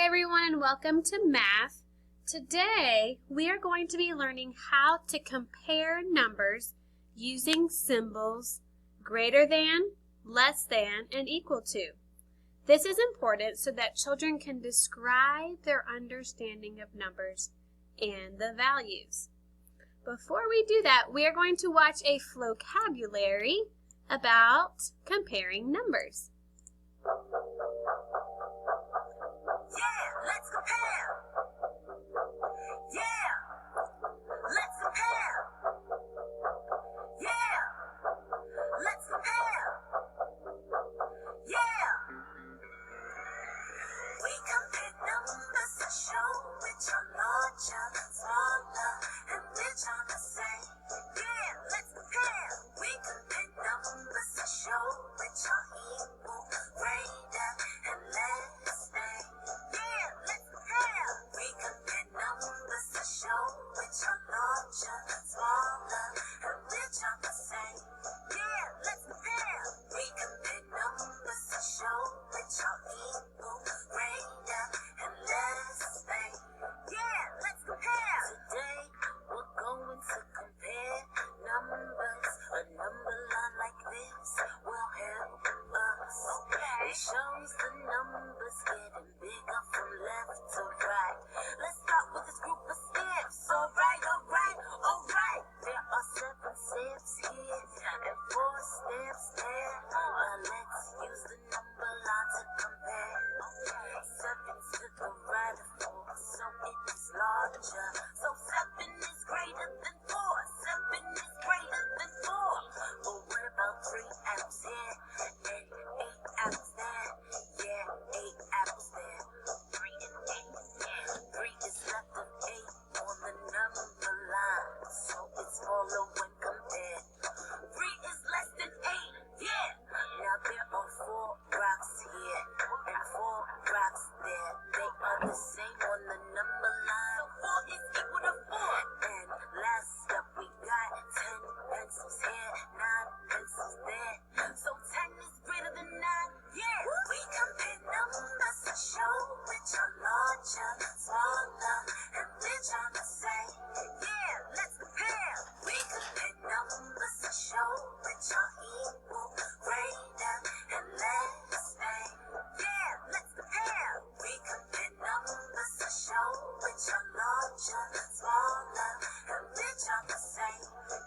everyone, and welcome to math. Today we are going to be learning how to compare numbers using symbols greater than, less than, and equal to. This is important so that children can describe their understanding of numbers and the values. Before we do that, we are going to watch a vocabulary about comparing numbers. Yeah, let's compare. Yeah, let's compare. Yeah, let's compare. Yeah. We compare numbers to show which are larger, smaller, and which are the same. Yeah, let's compare. We compare numbers to show which are equal, greater, and less than. Yeah, let's compare. We compare numbers to show which are larger, smaller, and which are the same. Yeah, let's compare. We compare numbers to show which are equal, greater, and less than. Yeah, let's compare. Today we're going to compare numbers. A number line like this will help us. It shows the numbers getting bigger from left to right. Let's start with this group of steps. Alright. There are 7 steps here and 4 steps there. Let's use the number line to compare. 7's to the right of 4, so it is larger. So 7 is greater than 4. 7 is greater than 4. But what about 3 apples here and 8 apples there? Yeah, 8 apples there. 3 and 8. 3 is left of 8 on the number line, so it's smaller when compared. 3 is less than 8. Yeah. Now there are 4 rocks here and 4 rocks there. They are the same on the number line. So 4 is equal to 4. And last up we got 10 pencils here, 9 pencils there. So 10 is greater than 9. Yeah. We compare numbers to show which are larger, smaller, and which are the same. Yeah, let's compare. We compare numbers to show which are equal, greater, and less than. Yeah, let's compare. We compare numbers to show which are larger, smaller, and which are the same.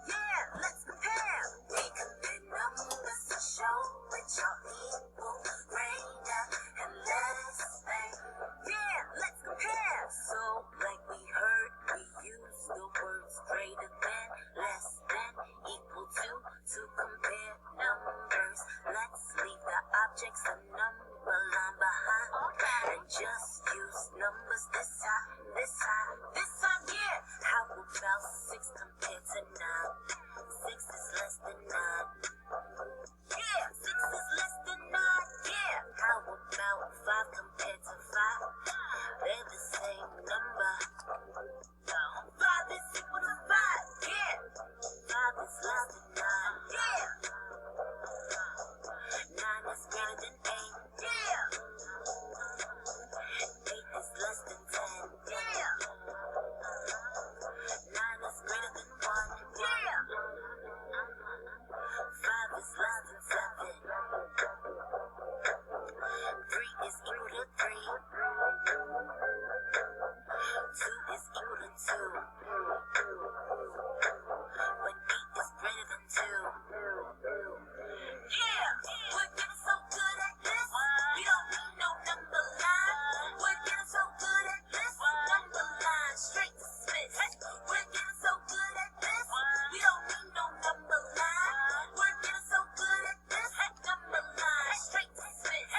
Yeah, let's compare. We compare numbers to show which are equal, greater, and less than. Yeah, let's compare. So, like we heard, we use the words greater than, less than, equal to compare numbers. Let's leave the objects and number line behind and just use numbers this time, yeah. How about 6 compared to 9? 6 is less than 9. Yeah, 6 is less than 9. Yeah. How about 5 compared to 5? They're the same number. 5 is equal to 5. Yeah. 5 is less than 9. Yeah. 9 is greater than 8. Yeah. 8 is less than 10. Yeah. 9 is greater than 1. Yeah. 5 is less than 7. 3 is equal to 3. 2 is equal to 2. But 8 is greater than 2. Yeah, we're getting so good at this. We don't need no number line. We're getting so good at this. Number line, straight to Smith. We're getting so good at this. We don't need no number line. We're getting so good at this. Number line, straight to Smith.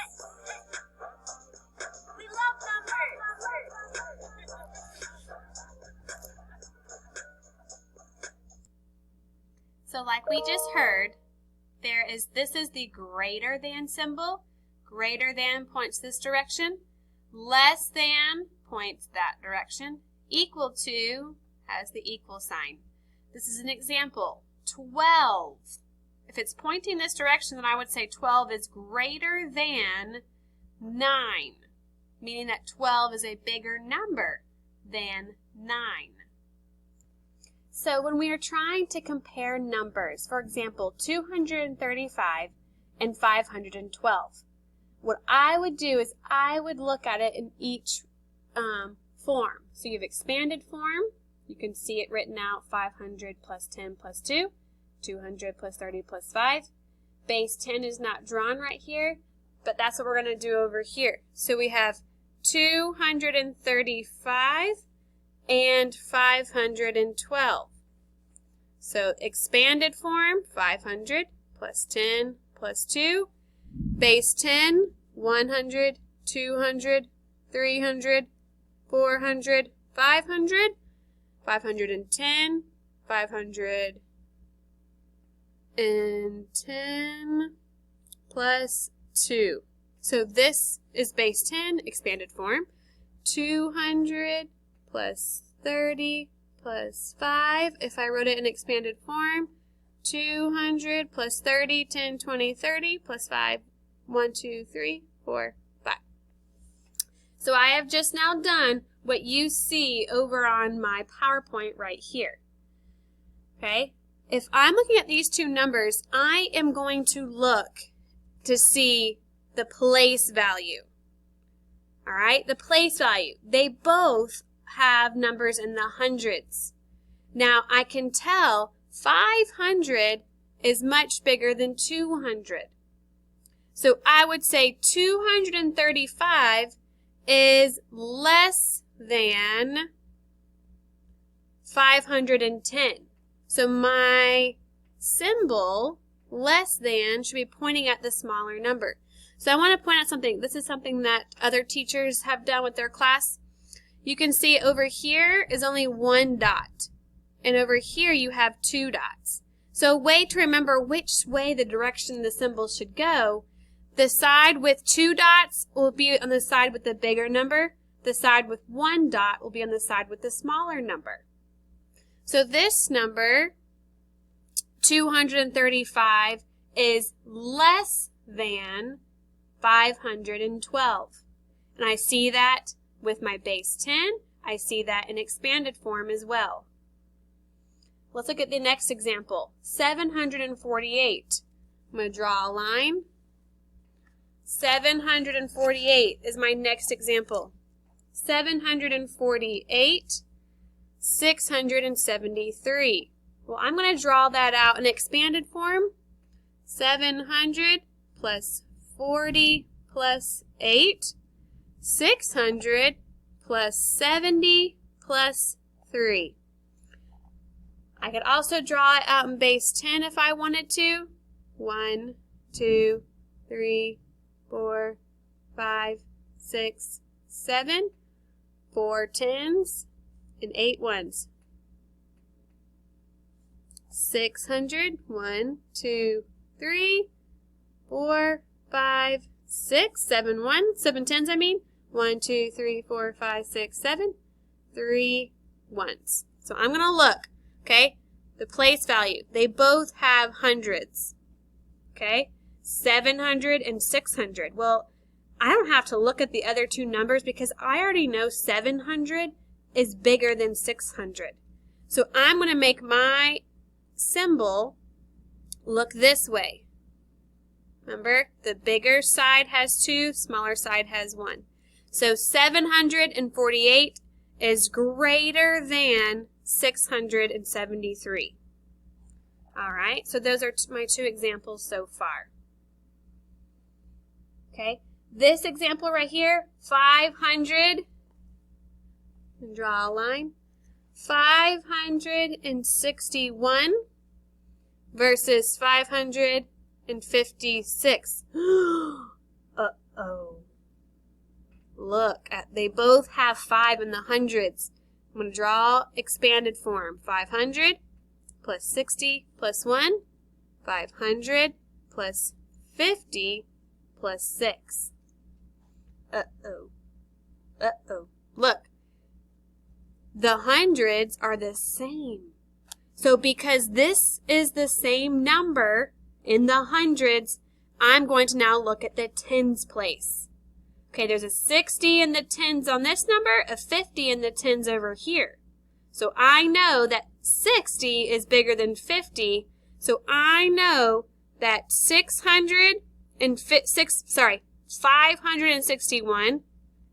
We love numbers. So like we just heard, this is the greater than symbol. Greater than points this direction. Less than points that direction. Equal to has the equal sign. This is an example. 12. If it's pointing this direction, then I would say 12 is greater than 9. meaning that 12 is a bigger number than 9. So when we are trying to compare numbers, for example, 235 and 512, what I would do is I would look at it in each form. So you have expanded form. You can see it written out 500 plus 10 plus 2, 200 plus 30 plus 5. Base 10 is not drawn right here, but that's what we're going to do over here. So we have 235 and 512. So expanded form, 500 plus 10 plus 2. Base 10, 100, 200, 300, 400, 500, 510, 510 plus 2. So this is base 10, expanded form. 200 plus 30 plus 5. If I wrote it in expanded form, 200 plus 30, 10, 20, 30 plus 5, 1, 2, 3, 4, 5. So I have just now done what you see over on my PowerPoint right here. Okay? If I'm looking at these two numbers, I am going to look to see the place value. All right? The place value. They both have numbers in the hundreds. Now, I can tell 500 is much bigger than 200. So I would say 235 is less than 510. So my symbol, less than, should be pointing at the smaller number. So I want to point out something. This is something that other teachers have done with their class. You can see over here is only one dot. And over here you have 2 dots. So a way to remember which way the direction the symbol should go, the side with 2 dots will be on the side with the bigger number. The side with 1 dot will be on the side with the smaller number. So this number, 235, is less than 512. And I see that with my base 10. I see that in expanded form as well. Let's look at the next example, 748. I'm going to draw a line. 748 is my next example. 748, 673. Well, I'm going to draw that out in expanded form. 700 plus 40 plus 8. 600 plus 70 plus 3. I could also draw it out in base 10 if I wanted to. 1, 2, 3, 4, 5, 6, 7. 4 10s and 8 1s. 600, 1, 2, 3, 4, 5, 6, 7 1s, 7 10s I mean. 1, 2, 3, 4, 5, 6, 7, 3 1s. So I'm going to look, okay, the place value. They both have hundreds, okay, 700 and 600. Well, I don't have to look at the other two numbers because I already know 700 is bigger than 600. So I'm going to make my symbol look this way. Remember, the bigger side has 2, smaller side has 1. So 748 is greater than 673. All right, so those are my 2 examples so far. Okay, this example right here, 500, and draw a line, 561 versus 556. Uh-oh. Look, they both have 5 in the hundreds. I'm going to draw expanded form. 500 plus 60 plus 1, 500 plus 50 plus 6. Uh-oh. Uh-oh. Look, the hundreds are the same. So because this is the same number in the hundreds, I'm going to now look at the tens place. Okay, there's a 60 in the tens on this number, a 50 in the tens over here. So I know that 60 is bigger than 50. So I know that 561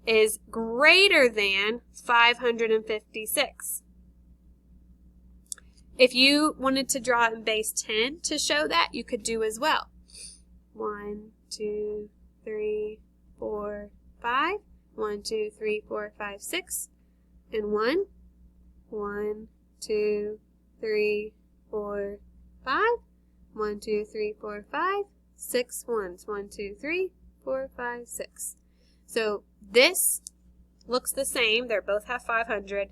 is greater than 556. If you wanted to draw in base 10 to show that, you could do as well. 1, 2, 3, 4, 5. 1, 2, 3, 4, 5, 6. And 1. 1, 2, 3, 4, 5. 1, 2, 3, 4, 5. 6 ones. 1, 2, 3, 4, 5, 6. So this looks the same. They both have 500.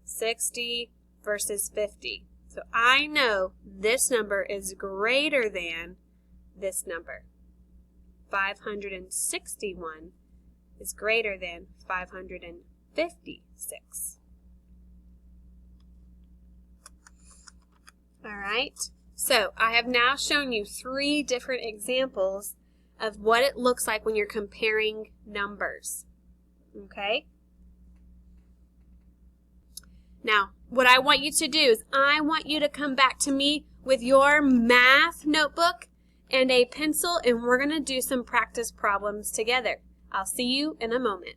60 versus 50. So I know this number is greater than this number. 561 is greater than 556. All right, so I have now shown you 3 different examples of what it looks like when you're comparing numbers. Okay? Now, what I want you to do is I want you to come back to me with your math notebook and a pencil, and we're going to do some practice problems together. I'll see you in a moment.